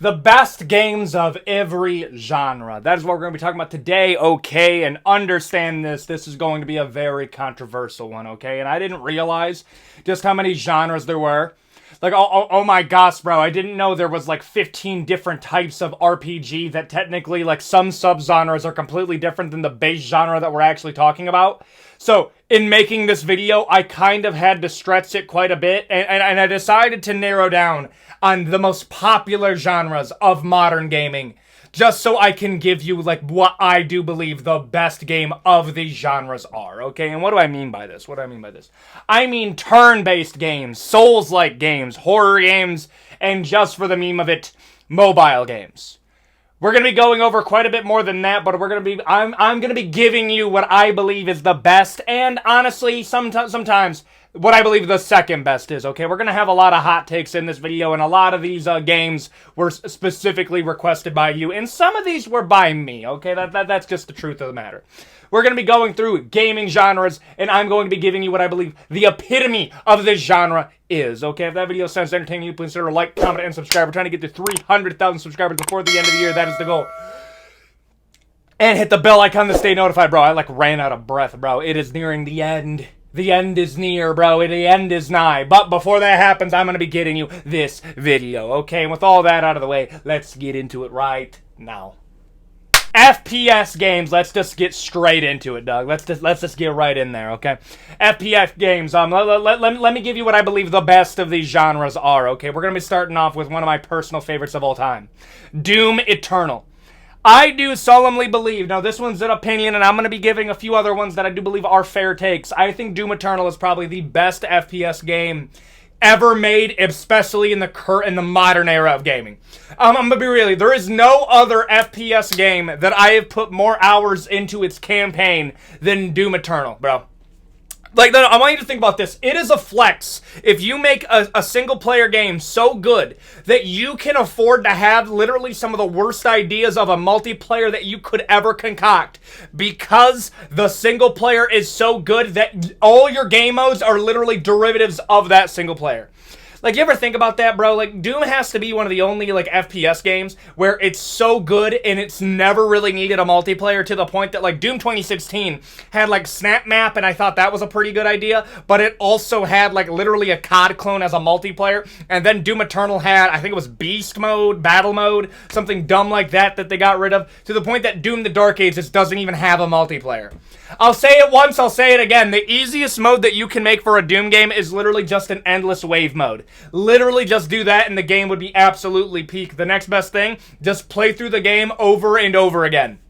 The best games of every genre. That is what we're going to be talking about today, okay? And understand this is going to be a very controversial one, okay? And I didn't realize just how many genres there were. Like, oh my gosh, bro, I didn't know there was like 15 different types of RPG that technically, like, some subgenres are completely different than the base genre that we're actually talking about. So, in making this video, I kind of had to stretch it quite a bit, and I decided to narrow down on the most popular genres of modern gaming, just so I can give you, like, what I do believe the best game of these genres are, okay? And what do I mean by this? I mean turn-based games, Souls-like games, horror games, and just for the meme of it, mobile games. We're going to be going over quite a bit more than that, but I'm going to be giving you what I believe is the best, and honestly, sometimes what I believe the second best is, okay? We're going to have a lot of hot takes in this video, and a lot of these games were specifically requested by you, and some of these were by me, okay? That's just the truth of the matter. We're going to be going through gaming genres, and I'm going to be giving you what I believe the epitome of this genre is, okay? If that video sounds entertaining, you please consider a like, comment, and subscribe. We're trying to get to 300,000 subscribers before the end of the year. That is the goal. And hit the bell icon to stay notified, bro. I, like, ran out of breath, bro. It is nearing the end. The end is near, bro. The end is nigh. But before that happens, I'm going to be getting you this video, okay? And with all that out of the way, let's get into it right now. FPS games, let's just get straight into it, Doug. Let's just get right in there, okay? FPS games, let me give you what I believe the best of these genres are, okay? We're going to be starting off with one of my personal favorites of all time. Doom Eternal. I do solemnly believe, now this one's an opinion, and I'm going to be giving a few other ones that I do believe are fair takes. I think Doom Eternal is probably the best FPS game ever made, especially in the modern era of gaming. I'm gonna be real, there is no other FPS game that I have put more hours into its campaign than Doom Eternal, bro. Like, I want you to think about this. It is a flex if you make a single-player game so good that you can afford to have literally some of the worst ideas of a multiplayer that you could ever concoct, because the single-player is so good that all your game modes are literally derivatives of that single-player. Like, you ever think about that, bro? Like, Doom has to be one of the only, like, FPS games where it's so good and it's never really needed a multiplayer, to the point that, like, Doom 2016 had, like, Snap Map, and I thought that was a pretty good idea, but it also had, like, literally a COD clone as a multiplayer, and then Doom Eternal had, I think it was Beast Mode, Battle Mode, something dumb like that they got rid of, to the point that Doom the Dark Ages doesn't even have a multiplayer. I'll say it once, I'll say it again. The easiest mode that you can make for a Doom game is literally just an endless wave mode. Literally just do that and the game would be absolutely peak. The next best thing, just play through the game over and over again.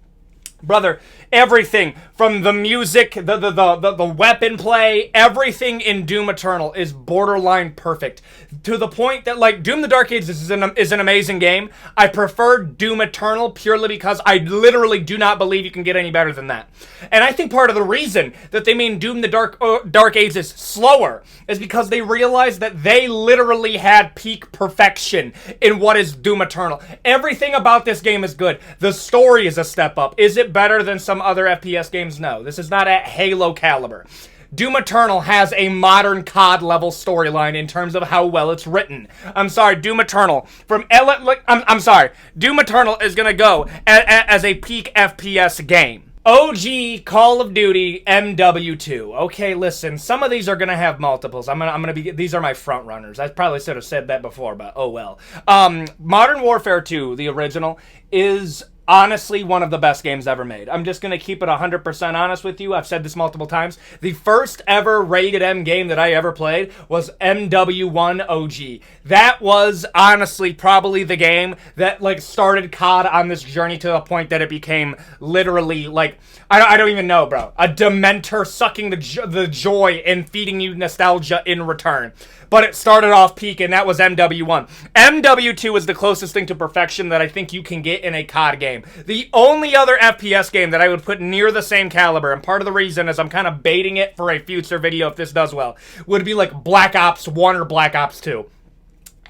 Brother, everything from the music, the weapon play, everything in Doom Eternal is borderline perfect. To the point that, like, Doom the Dark Ages is an amazing game. I prefer Doom Eternal purely because I literally do not believe you can get any better than that. And I think part of the reason that they made Doom the Dark Ages slower is because they realized that they literally had peak perfection in what is Doom Eternal. Everything about this game is good. The story is a step up. Is it better than some other FPS games? No. This is not at Halo caliber. Doom Eternal has a modern COD level storyline in terms of how well it's written. I'm sorry, Doom Eternal I'm sorry, Doom Eternal is gonna go as a peak FPS game. OG Call of Duty MW2. Okay, listen, some of these are gonna have multiples. These are my front runners. I probably should have said that before, but oh well. Modern Warfare 2, the original, is honestly one of the best games ever made. I'm just going to keep it 100% honest with you. I've said this multiple times. The first ever rated M game that I ever played was MW1 OG. That was honestly probably the game that, like, started COD on this journey to the point that it became literally, like, I don't even know, bro. A Dementor sucking the joy and feeding you nostalgia in return. But it started off peak, and that was MW1. MW2 is the closest thing to perfection that I think you can get in a COD game. The only other FPS game that I would put near the same caliber, and part of the reason is I'm kind of baiting it for a future video if this does well, would be like Black Ops 1 or Black Ops 2.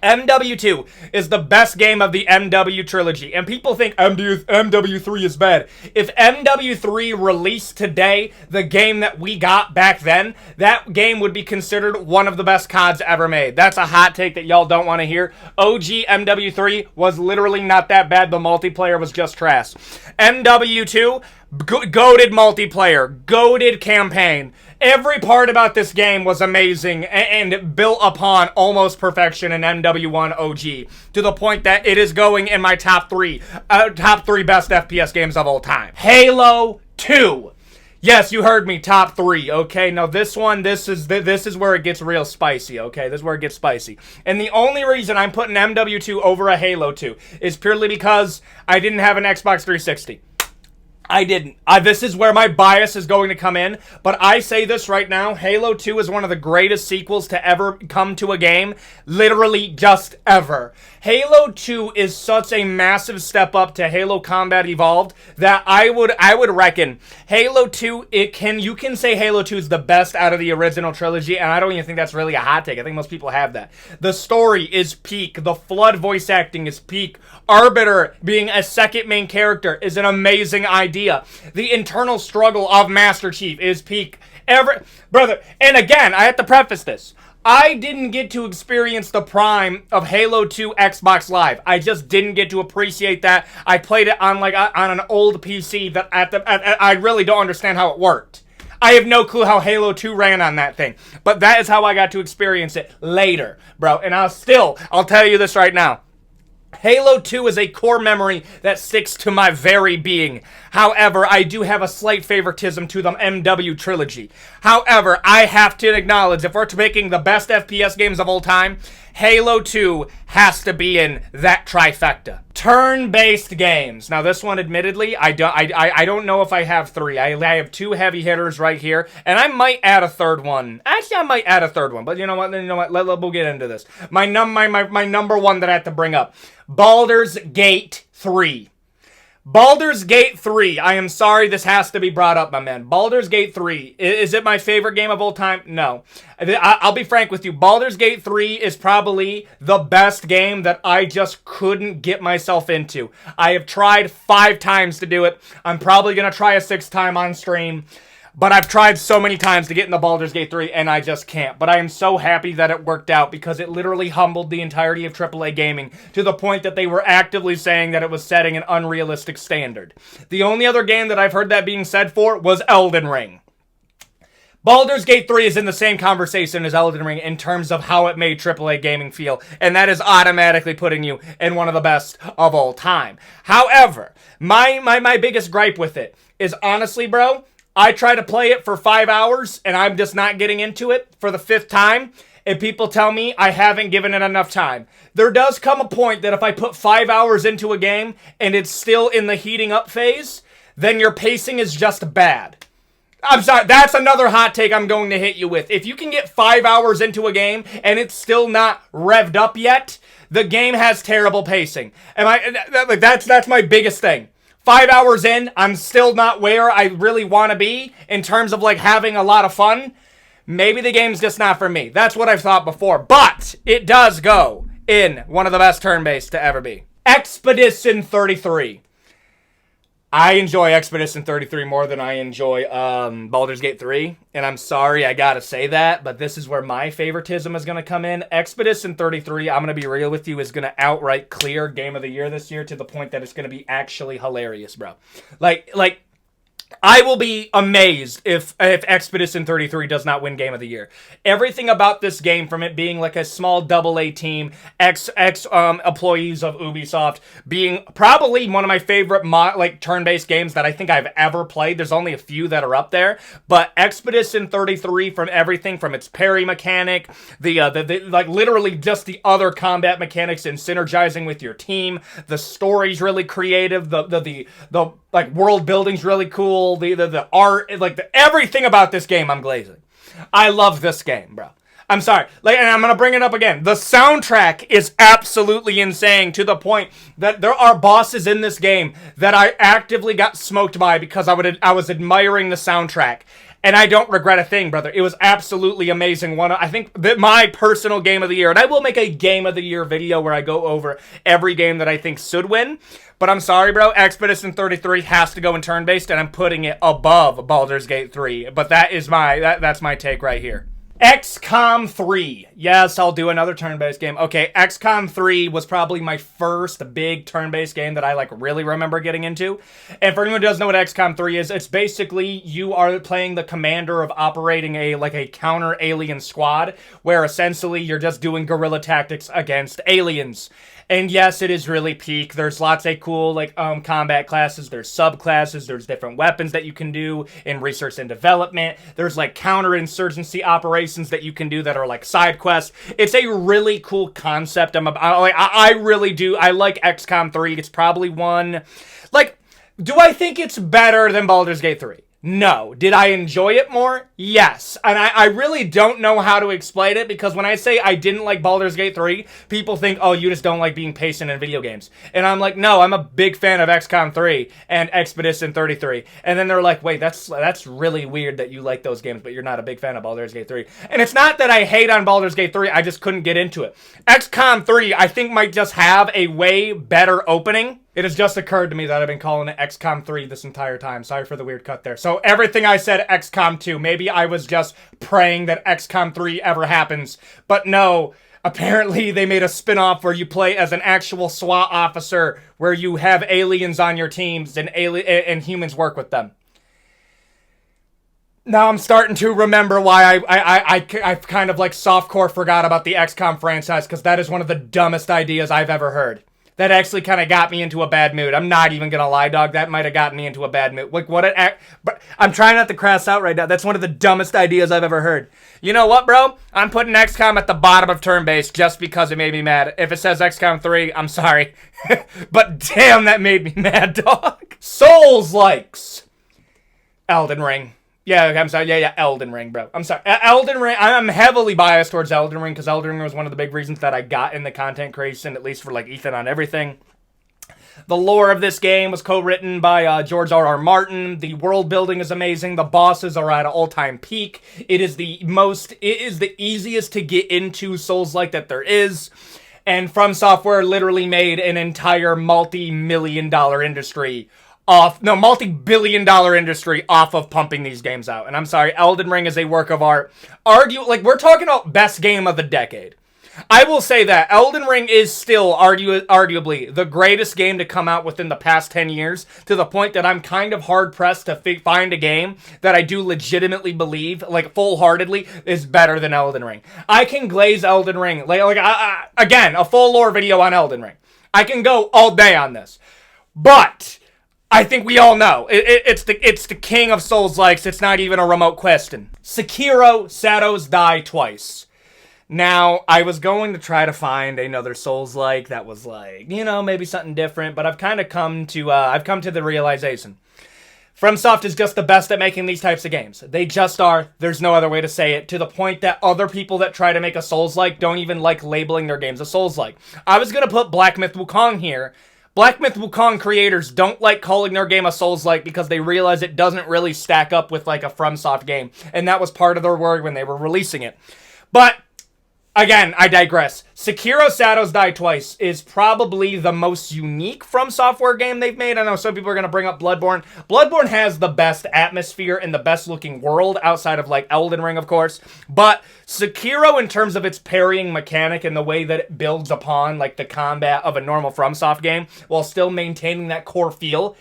MW2 is the best game of the MW trilogy, and people think MW3 is bad. If MW3 released today, the game that we got back then, that game would be considered one of the best CODs ever made. That's a hot take that y'all don't want to hear. OG MW3 was literally not that bad. The multiplayer was just trash. MW2, goated multiplayer, goated campaign. Every part about this game was amazing and built upon almost perfection in MW1 OG, to the point that it is going in my top three best FPS games of all time. Halo 2. Yes, you heard me, top 3, okay? Now this one, this is where it gets real spicy, okay? This is where it gets spicy. And the only reason I'm putting MW2 over a Halo 2 is purely because I didn't have an Xbox 360. I didn't. This is where my bias is going to come in, but I say this right now, Halo 2 is one of the greatest sequels to ever come to a game, literally just ever. Halo 2 is such a massive step up to Halo Combat Evolved that I would reckon Halo 2, you can say Halo 2 is the best out of the original trilogy, and I don't even think that's really a hot take. I think most people have that. The story is peak. The Flood voice acting is peak. Arbiter being a second main character is an amazing idea. The internal struggle of Master Chief is peak. Brother, and again, I have to preface this. I didn't get to experience the prime of Halo 2 Xbox Live. I just didn't get to appreciate that. I played it on an old PC that I really don't understand how it worked. I have no clue how Halo 2 ran on that thing. But that is how I got to experience it later, bro. And I'll tell you this right now. Halo 2 is a core memory that sticks to my very being. However, I do have a slight favoritism to the MW trilogy. However, I have to acknowledge, if we're making the best FPS games of all time, Halo 2 has to be in that trifecta. Turn-based games. Now, this one, admittedly, I don't know if I have 3. I have 2 heavy hitters right here, and I might add a third one. Actually, I might add a third one, but you know what? We'll get into this. My number one that I have to bring up. Baldur's Gate 3. Baldur's Gate 3. I am sorry this has to be brought up, my man. Baldur's Gate 3. Is it my favorite game of all time? No. I'll be frank with you. Baldur's Gate 3 is probably the best game that I just couldn't get myself into. I have tried 5 times to do it. I'm probably going to try a 6th time on stream. But I've tried so many times to get into Baldur's Gate 3, and I just can't. But I am so happy that it worked out, because it literally humbled the entirety of AAA gaming to the point that they were actively saying that it was setting an unrealistic standard. The only other game that I've heard that being said for was Elden Ring. Baldur's Gate 3 is in the same conversation as Elden Ring in terms of how it made AAA gaming feel, and that is automatically putting you in one of the best of all time. However, my biggest gripe with it is, honestly, bro, I try to play it for 5 hours, and I'm just not getting into it for the 5th time, and people tell me I haven't given it enough time. There does come a point that if I put 5 hours into a game, and it's still in the heating up phase, then your pacing is just bad. I'm sorry, that's another hot take I'm going to hit you with. If you can get 5 hours into a game, and it's still not revved up yet, the game has terrible pacing. That's my biggest thing. 5 hours in, I'm still not where I really want to be in terms of having a lot of fun. Maybe the game's just not for me. That's what I've thought before. But it does go in one of the best turn-based to ever be. Expedition 33. I enjoy Expedition 33 more than I enjoy Baldur's Gate 3. And I'm sorry I gotta say that, but this is where my favoritism is gonna come in. Expedition 33, I'm gonna be real with you, is gonna outright clear Game of the Year this year, to the point that it's gonna be actually hilarious, bro. I will be amazed if Expedition 33 does not win Game of the Year. Everything about this game, from it being a small AA team, employees of Ubisoft, being probably one of my favorite turn-based games that I think I've ever played. There's only a few that are up there, but Expedition 33, from everything from its parry mechanic, literally just the other combat mechanics and synergizing with your team. The story's really creative. The world building's really cool. The art, everything about this game, I'm glazing. I love this game, bro. I'm sorry. And I'm going to bring it up again. The soundtrack is absolutely insane, to the point that there are bosses in this game that I actively got smoked by because I was admiring the soundtrack. And I don't regret a thing, brother. It was absolutely amazing. I think that my personal game of the year, and I will make a game of the year video where I go over every game that I think should win. But I'm sorry, bro. Expedition 33 has to go in turn-based, and I'm putting it above Baldur's Gate 3. But that's my take right here. XCOM 3. Yes, I'll do another turn-based game. Okay, XCOM 3 was probably my first big turn-based game that I really remember getting into. And for anyone who doesn't know what XCOM 3 is, it's basically you are playing the commander of operating a counter-alien squad, where essentially you're just doing guerrilla tactics against aliens. And yes, it is really peak. There's lots of cool combat classes. There's subclasses. There's different weapons that you can do in research and development. There's counterinsurgency operations that you can do that are side quests. It's a really cool concept. I really do. I like XCOM 3. It's probably one. Do I think it's better than Baldur's Gate 3? No. Did I enjoy it more? Yes. And I really don't know how to explain it, because when I say I didn't like Baldur's Gate 3, people think, oh, you just don't like being patient in video games. And I'm like, no, I'm a big fan of XCOM 3 and Expedition 33. And then they're like, wait, that's really weird that you like those games, but you're not a big fan of Baldur's Gate 3. And it's not that I hate on Baldur's Gate 3, I just couldn't get into it. XCOM 3, I think, might just have a way better opening. It has just occurred to me that I've been calling it XCOM 3 this entire time. Sorry for the weird cut there. So everything I said, XCOM 2. Maybe I was just praying that XCOM 3 ever happens. But no, apparently they made a spin-off where you play as an actual SWAT officer, where you have aliens on your teams and humans work with them. Now I'm starting to remember why I kind of softcore forgot about the XCOM franchise, because that is one of the dumbest ideas I've ever heard. That actually kind of got me into a bad mood. I'm not even gonna lie, dog. That might have gotten me into a bad mood. But I'm trying not to crass out right now. That's one of the dumbest ideas I've ever heard. You know what, bro? I'm putting XCOM at the bottom of turn-based just because it made me mad. If it says XCOM 3, I'm sorry. But damn, that made me mad, dog. Souls-likes. Elden Ring. Yeah, I'm sorry. Yeah, Elden Ring, bro. I'm sorry. Elden Ring, I'm heavily biased towards Elden Ring, because Elden Ring was one of the big reasons that I got in the content creation, at least for EthanOnEverything. The lore of this game was co-written by George R.R. Martin. The world building is amazing. The bosses are at an all-time peak. It is the easiest to get into Souls-like that there is. And From Software literally made an entire multi-billion-dollar industry off of pumping these games out. And I'm sorry, Elden Ring is a work of art. We're talking about best game of the decade. I will say that Elden Ring is still arguably the greatest game to come out within the past 10 years, to the point that I'm kind of hard-pressed to find a game that I do legitimately believe, full-heartedly, is better than Elden Ring. I can glaze Elden Ring. Again, a full lore video on Elden Ring. I can go all day on this. But I think we all know it's the king of Souls-likes. It's not even a remote question. Sekiro: Shadows Die Twice. Now, I was going to try to find another Souls-like that was maybe something different, but I've kind of come to the realization. FromSoft is just the best at making these types of games. They just are. There's no other way to say it, to the point that other people that try to make a Souls-like don't even like labeling their games a Souls-like. I was going to put Black Myth Wukong here. Black Myth Wukong creators don't like calling their game a Souls-like because they realize it doesn't really stack up with a FromSoft game. And that was part of their worry when they were releasing it. But again, I digress. Sekiro: Shadows Die Twice is probably the most unique From Software game they've made. I know some people are going to bring up Bloodborne. Bloodborne has the best atmosphere and the best looking world outside of Elden Ring, of course. But Sekiro, in terms of its parrying mechanic and the way that it builds upon the combat of a normal FromSoft game, while still maintaining that core feel,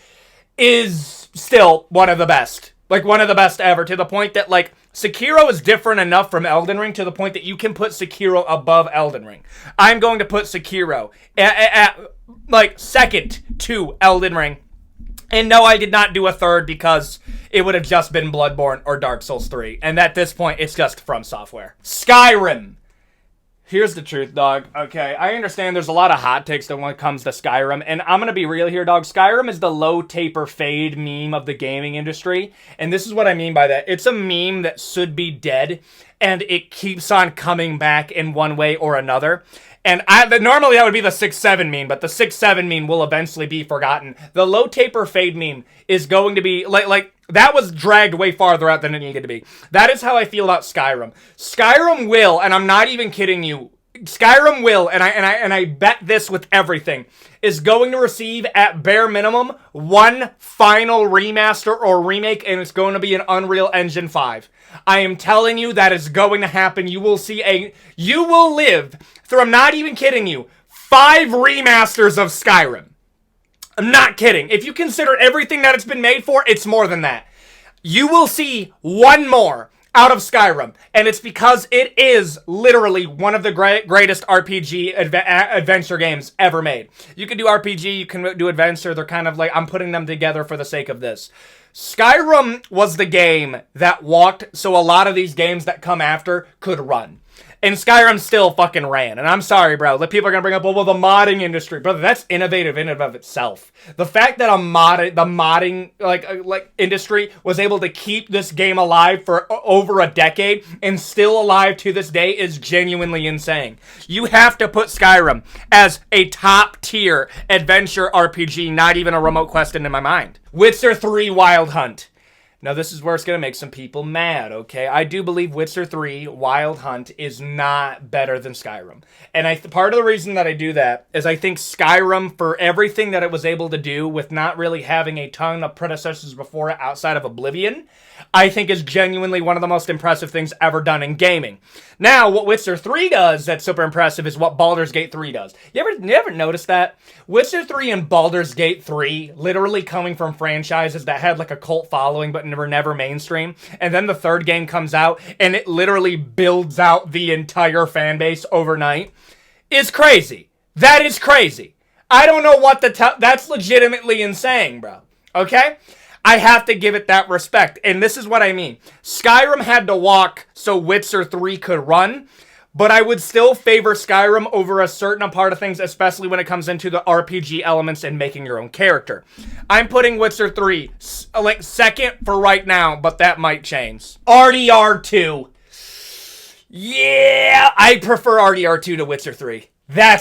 is still one of the best. One of the best ever, to the point that Sekiro is different enough from Elden Ring to the point that you can put Sekiro above Elden Ring. I'm going to put Sekiro at second to Elden Ring. And no, I did not do a third, because it would have just been Bloodborne or Dark Souls 3. And at this point, it's just From Software. Skyrim. Here's the truth, dog. Okay, I understand there's a lot of hot takes when it comes to Skyrim, and I'm gonna be real here, dog. Skyrim is the low taper fade meme of the gaming industry, and this is what I mean by that. It's a meme that should be dead, and it keeps on coming back in one way or another. And normally that would be the 6-7 meme, but the 6-7 meme will eventually be forgotten. The low taper fade meme is going to be, like that was dragged way farther out than it needed to be. That is how I feel about Skyrim. Skyrim will, and I'm not even kidding you, Skyrim will, and I bet this with everything, is going to receive at bare minimum one final remaster or remake, and it's going to be an Unreal Engine 5. I am telling you that is going to happen. You will live through, I'm not even kidding you, 5 remasters of Skyrim. I'm not kidding. If you consider everything that it's been made for, it's more than that. You will see one more out of Skyrim, and it's because it is literally one of the greatest RPG adventure games ever made. You can do RPG, you can do adventure, they're kind of like, I'm putting them together for the sake of this. Skyrim was the game that walked so a lot of these games that come after could run. And Skyrim still fucking ran. And I'm sorry, bro. The people are going to bring up, well, the modding industry. Brother, that's innovative in and of itself. The fact that the modding like industry was able to keep this game alive for over a decade and still alive to this day is genuinely insane. You have to put Skyrim as a top tier adventure RPG, not even a remote question in my mind. Witcher 3 Wild Hunt. Now, this is where it's going to make some people mad, okay? I do believe Witcher 3 Wild Hunt is not better than Skyrim. And part of the reason that I do that is I think Skyrim, for everything that it was able to do with not really having a ton of predecessors before it outside of Oblivion, I think is genuinely one of the most impressive things ever done in gaming. Now, what Witcher 3 does that's super impressive is what Baldur's Gate 3 does. You ever notice that? Witcher 3 and Baldur's Gate 3 literally coming from franchises that had like a cult following but were never mainstream. And then the third game comes out and it literally builds out the entire fan base overnight. Is crazy. That is crazy. I don't know what to tell. That's legitimately insane, bro. Okay? I have to give it that respect. And this is what I mean. Skyrim had to walk so Witcher 3 could run, but I would still favor Skyrim over a certain part of things, especially when it comes into the RPG elements and making your own character. I'm putting Witcher 3 like second for right now, but that might change. RDR2. Yeah, I prefer RDR2 to Witcher 3. I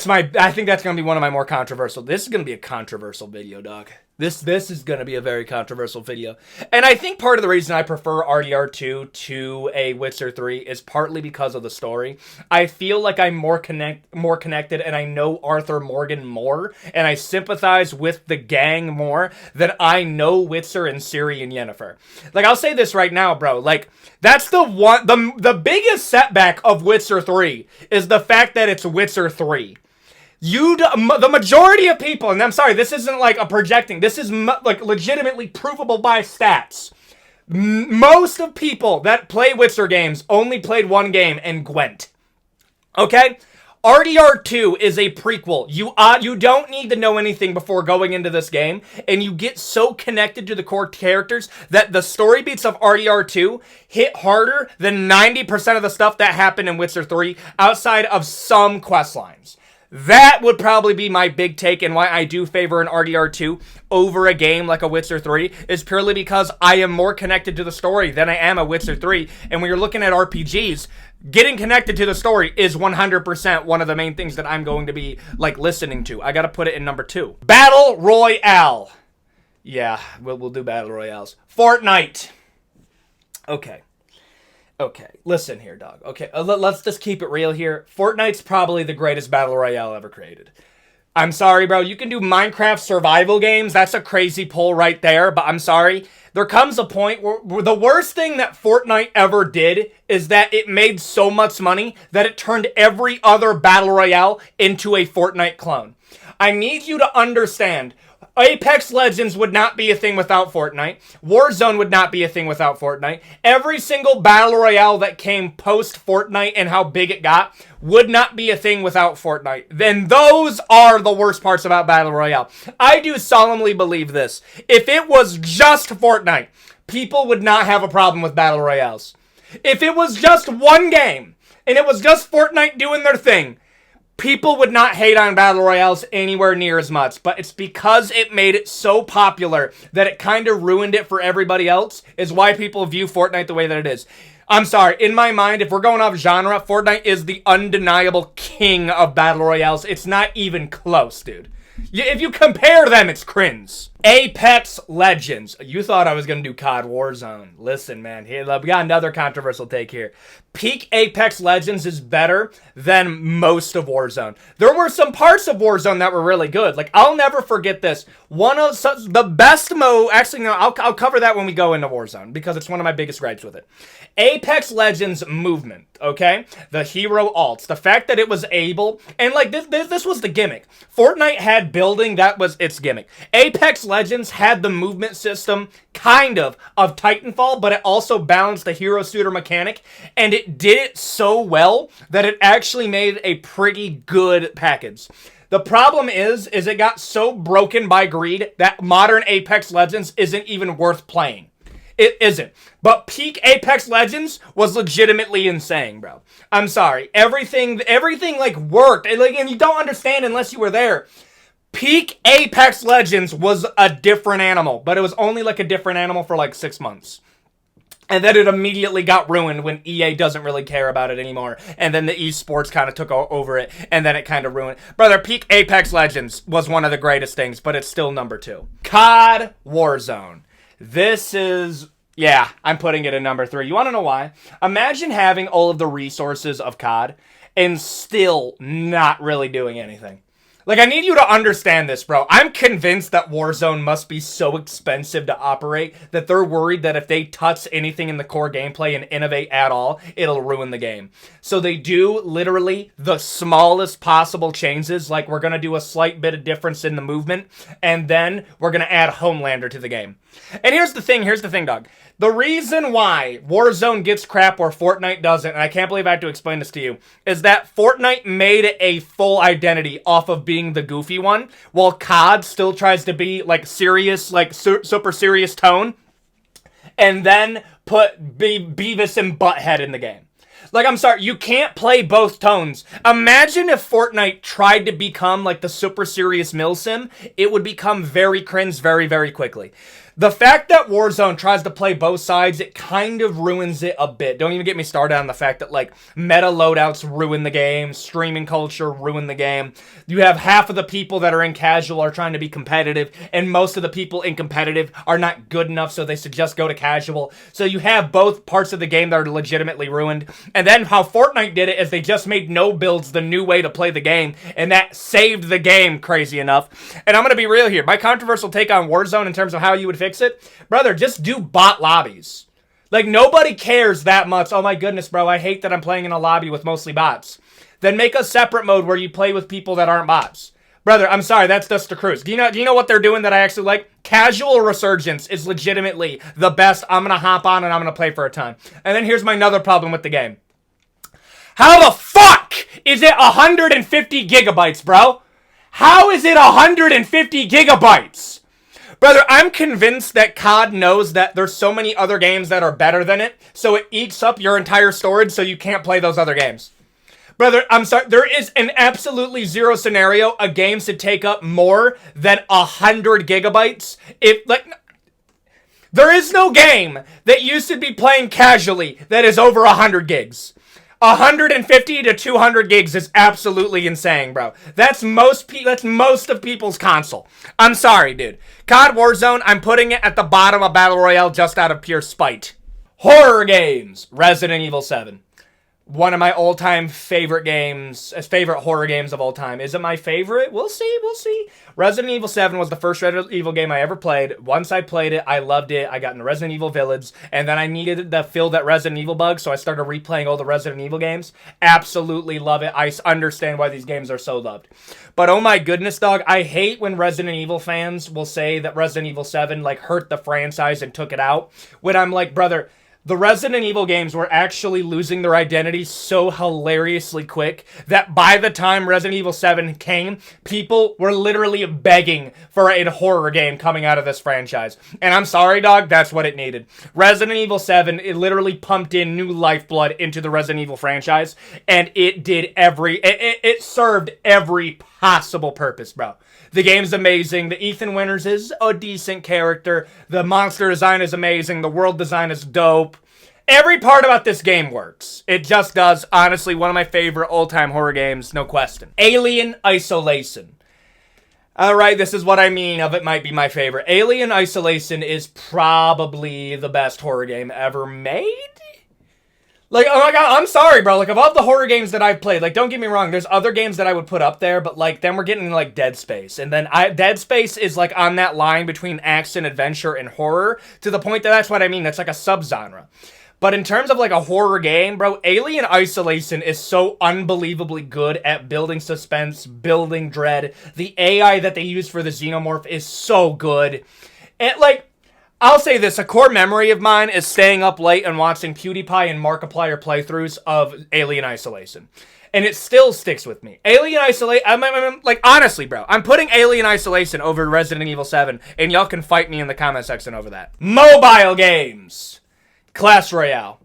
think that's going to be one of my more controversial. This is going to be a controversial video, dog. This is going to be a very controversial video. And I think part of the reason I prefer RDR2 to a Witcher 3 is partly because of the story. I feel like I'm more connected and I know Arthur Morgan more and I sympathize with the gang more than I know Witcher and Ciri and Yennefer. Like, I'll say this right now, bro. Like, that's the biggest setback of Witcher 3 is the fact that it's Witcher 3. The majority of people, and I'm sorry, this isn't like a projecting, this is like legitimately provable by stats. Most of people that play Witcher games only played one game and Gwent. Okay? RDR2 is a prequel. You don't need to know anything before going into this game, and you get so connected to the core characters that the story beats of RDR2 hit harder than 90% of the stuff that happened in Witcher 3 outside of some quest lines. That would probably be my big take, and why I do favor an RDR2 over a game like a Witcher 3 is purely because I am more connected to the story than I am a Witcher 3. And when you're looking at RPGs, getting connected to the story is 100% one of the main things that I'm going to be like listening to. I gotta put it in number 2. Battle Royale. Yeah, we'll do Battle Royales. Fortnite. Okay, listen here, dog. Okay, let's just keep it real here. Fortnite's probably the greatest Battle Royale ever created. I'm sorry, bro. You can do Minecraft survival games. That's a crazy pull right there, but I'm sorry. There comes a point where the worst thing that Fortnite ever did is that it made so much money that it turned every other Battle Royale into a Fortnite clone. I need you to understand, Apex Legends would not be a thing without Fortnite. Warzone would not be a thing without Fortnite. Every single Battle Royale that came post-Fortnite and how big it got would not be a thing without Fortnite. Then those are the worst parts about Battle Royale. I do solemnly believe this. If it was just Fortnite, people would not have a problem with Battle Royales. If it was just one game, and it was just Fortnite doing their thing, people would not hate on Battle Royales anywhere near as much, but it's because it made it so popular that it kind of ruined it for everybody else is why people view Fortnite the way that it is. I'm sorry, in my mind, if we're going off genre, Fortnite is the undeniable king of battle royales. It's not even close, dude. If you compare them, it's cringe. Apex Legends. You thought I was going to do COD Warzone. Listen, man. We got another controversial take here. Peak Apex Legends is better than most of Warzone. There were some parts of Warzone that were really good. Like, I'll never forget this. One of the best actually, no, I'll cover that when we go into Warzone because it's one of my biggest gripes with it. Apex Legends movement, okay? The hero alts. The fact that it was able, and like this was the gimmick. Fortnite had building, that was its gimmick. Apex Legends had the movement system, kind of Titanfall, but it also balanced the hero shooter mechanic, and it did it so well that it actually made a pretty good package. The problem is it got so broken by greed that modern Apex Legends isn't even worth playing. It isn't. But peak Apex Legends was legitimately insane, bro. I'm sorry. Everything like worked. And you don't understand unless you were there. Peak Apex Legends was a different animal, but it was only like a different animal for like 6 months. And then it immediately got ruined when EA doesn't really care about it anymore. And then the esports kind of took over it, and then it kind of ruined it. Brother, peak Apex Legends was one of the greatest things, but it's still number 2. COD Warzone. This is... yeah, I'm putting it in number 3. You want to know why? Imagine having all of the resources of COD and still not really doing anything. Like, I need you to understand this, bro. I'm convinced that Warzone must be so expensive to operate that they're worried that if they touch anything in the core gameplay and innovate at all, it'll ruin the game. So they do literally the smallest possible changes, like we're going to do a slight bit of difference in the movement, and then we're going to add Homelander to the game. And here's the thing, dog. The reason why Warzone gets crap where Fortnite doesn't, and I can't believe I have to explain this to you, is that Fortnite made a full identity off of being the goofy one, while COD still tries to be, like, serious, like, super serious tone, and then put Beavis and Butthead in the game. Like, I'm sorry, you can't play both tones. Imagine if Fortnite tried to become, like, the super serious milsim, it would become very cringe very, very quickly. The fact that Warzone tries to play both sides, it kind of ruins it a bit. Don't even get me started on the fact that, like, meta loadouts ruin the game, streaming culture ruin the game. You have half of the people that are in casual are trying to be competitive, and most of the people in competitive are not good enough, so they suggest go to casual. So you have both parts of the game that are legitimately ruined. And then how Fortnite did it is they just made no builds the new way to play the game, and that saved the game, crazy enough. And I'm going to be real here. My controversial take on Warzone in terms of how you would fix it, brother, just do bot lobbies. Like, nobody cares that much. Oh my goodness, bro, I hate that I'm playing in a lobby with mostly bots. Then make a separate mode where you play with people that aren't bots. Brother, I'm sorry, that's just a cruise. Do you know what they're doing that I actually like? Casual Resurgence is legitimately the best. I'm gonna hop on and I'm gonna play for a time. And then here's my another problem with the game. How the fuck is it 150 gigabytes, bro? How is it 150 gigabytes? Brother, I'm convinced that COD knows that there's so many other games that are better than it, so it eats up your entire storage so you can't play those other games. Brother, I'm sorry, there is an absolutely zero scenario a game should take up more than 100 gigabytes. There is no game that you should be playing casually that is over 100 gigs. 150 to 200 gigs is absolutely insane, bro. That's most of people's console. I'm sorry, dude. COD Warzone, I'm putting it at the bottom of Battle Royale just out of pure spite. Horror games. Resident Evil 7. One of my all-time favorite games, favorite horror games of all time. Is it my favorite? We'll see. Resident Evil 7 was the first Resident Evil game I ever played. Once I played it, I loved it. I got into Resident Evil Village, and then I needed to fill that Resident Evil bug, so I started replaying all the Resident Evil games. Absolutely love it. I understand why these games are so loved. But oh my goodness, dog, I hate when Resident Evil fans will say that Resident Evil 7, like, hurt the franchise and took it out. When I'm like, brother, the Resident Evil games were actually losing their identity so hilariously quick that by the time Resident Evil 7 came, people were literally begging for a horror game coming out of this franchise. And I'm sorry, dog, that's what it needed. Resident Evil 7, it literally pumped in new lifeblood into the Resident Evil franchise, and it did it served every possible purpose, bro. The game's amazing. The Ethan Winters is a decent character. The monster design is amazing. The world design is dope. Every part about this game works. It just does. Honestly, one of my favorite old-time horror games, no question. Alien Isolation. Alright, this is what I mean of it might be my favorite. Alien Isolation is probably the best horror game ever made? Like, oh my god, I'm sorry, bro. Like, of all the horror games that I've played, like, don't get me wrong, there's other games that I would put up there, but, like, then we're getting, like, Dead Space. And then Dead Space is, like, on that line between action, adventure, and horror, to the point that that's what I mean. That's, like, a subgenre. But in terms of, like, a horror game, bro, Alien Isolation is so unbelievably good at building suspense, building dread. The AI that they use for the xenomorph is so good. And, like, I'll say this, a core memory of mine is staying up late and watching PewDiePie and Markiplier playthroughs of Alien Isolation. And it still sticks with me. Alien Isolation, I'm like, honestly, bro, I'm putting Alien Isolation over Resident Evil 7, and y'all can fight me in the comment section over that. Mobile games. Clash Royale.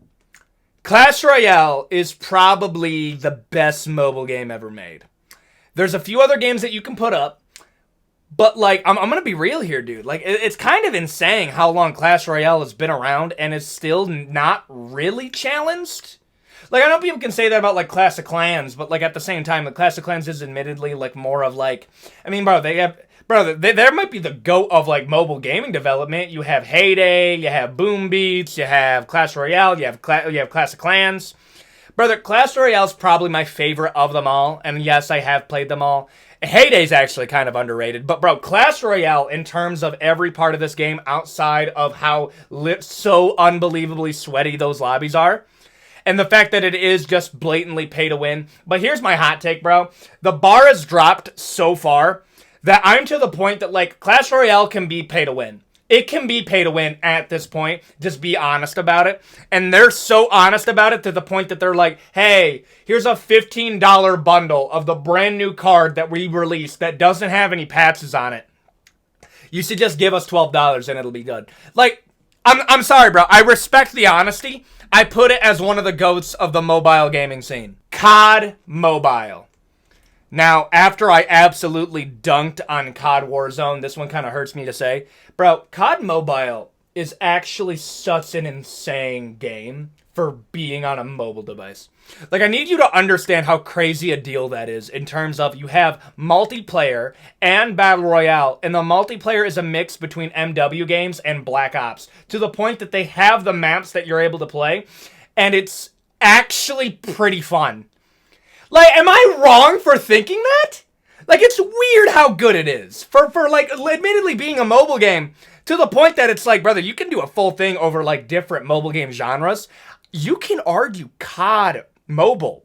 Clash Royale is probably the best mobile game ever made. There's a few other games that you can put up. But, like, I'm going to be real here, dude. Like, it's kind of insane how long Clash Royale has been around and is still not really challenged. Like, I know people can say that about, like, Clash of Clans, but, like, at the same time, the Clash of Clans is admittedly, like, more of, like... I mean, bro, there might be the GOAT of, like, mobile gaming development. You have Heyday, you have Boom Beats, you have Clash Royale, you have Clash of Clans. Brother, Clash Royale's probably my favorite of them all, and yes, I have played them all. Heyday's actually kind of underrated, but bro, Clash Royale, in terms of every part of this game outside of how so unbelievably sweaty those lobbies are, and the fact that it is just blatantly pay to win. But here's my hot take, bro. The bar has dropped so far that I'm to the point that, like, Clash Royale can be pay to win. It can be pay to win at this point. Just be honest about it. And they're so honest about it to the point that they're like, hey, here's a $15 bundle of the brand new card that we released that doesn't have any patches on it. You should just give us $12 and it'll be good. Like, I'm sorry, bro. I respect the honesty. I put it as one of the GOATs of the mobile gaming scene. COD Mobile. Now, after I absolutely dunked on COD Warzone, this one kind of hurts me to say. Bro, COD Mobile is actually such an insane game for being on a mobile device. Like, I need you to understand how crazy a deal that is in terms of you have multiplayer and Battle Royale, and the multiplayer is a mix between MW games and Black Ops, to the point that they have the maps that you're able to play, and it's actually pretty fun. Like, am I wrong for thinking that? Like, it's weird how good it is. For like, admittedly being a mobile game, to the point that it's like, brother, you can do a full thing over, like, different mobile game genres. You can argue COD Mobile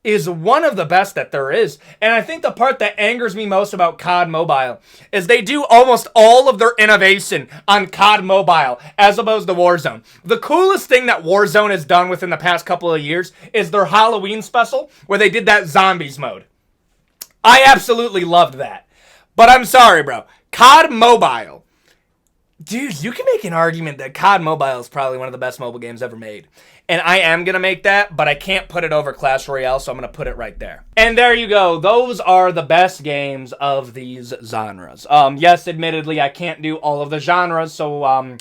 is one of the best that there is. And I think the part that angers me most about COD Mobile is they do almost all of their innovation on COD Mobile as opposed to Warzone. The coolest thing that Warzone has done within the past couple of years is their Halloween special where they did that zombies mode. I absolutely loved that. But I'm sorry, bro. COD Mobile. Dude, you can make an argument that COD Mobile is probably one of the best mobile games ever made. And I am going to make that, but I can't put it over Clash Royale, so I'm going to put it right there. And there you go. Those are the best games of these genres. Yes, admittedly, I can't do all of the genres, so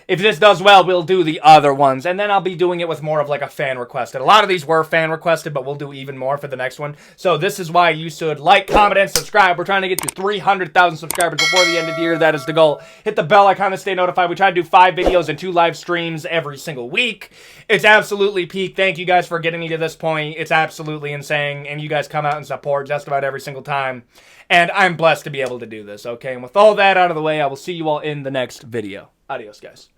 if this does well, we'll do the other ones. And then I'll be doing it with more of like a fan requested. A lot of these were fan requested, but we'll do even more for the next one. So this is why you should like, comment, and subscribe. We're trying to get to 300,000 subscribers before the end of the year. That is the goal. Hit the bell icon to stay notified. We try to do 5 videos and 2 live streams every single week. It's absolutely peak. Thank you guys for getting me to this point. It's absolutely insane. And you guys come out and support just about every single time. And I'm blessed to be able to do this, okay? And with all that out of the way, I will see you all in the next video. Adios, guys.